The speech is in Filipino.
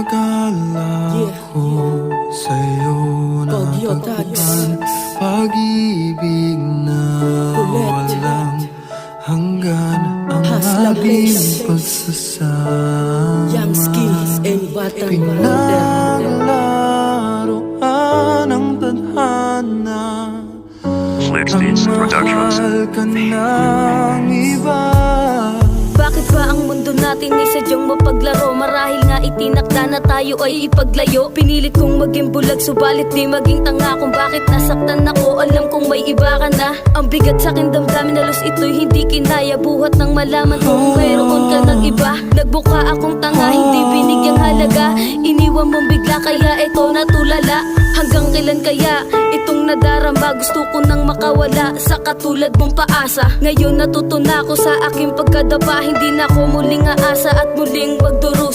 Akala ko sa'yo natagpuan pag-ibig na walang hanggan ang ating pagsasama. Young Skis and Batang Pinaglaruan ang tadhana, Flipspeeds Productions. mahal ka ng iba. Bakit ba ang mundo natin ay sadyang mapaglaro? Marahil nga itinakda na tayo ay ipaglayo. Pinilit kong maging bulag subalit di maging tanga. Kung bakit nasaktan ako, alam kong may iba ka na. Ang bigat sa'kin damdamin, halos ito'y hindi kinaya. Buhat ng malaman kung mayroon ka ng iba. Nagbuka akong tanga, hindi binigyang halaga. Iniwan mong bigla kaya eto natulala. Hanggang kailan kaya itong nadarama? Gusto ko nang makawala sa katulad mong paasa. Ngayon natuto na ako sa aking pagkadapa. Hindi na ako muling aasa at muling magdurusa.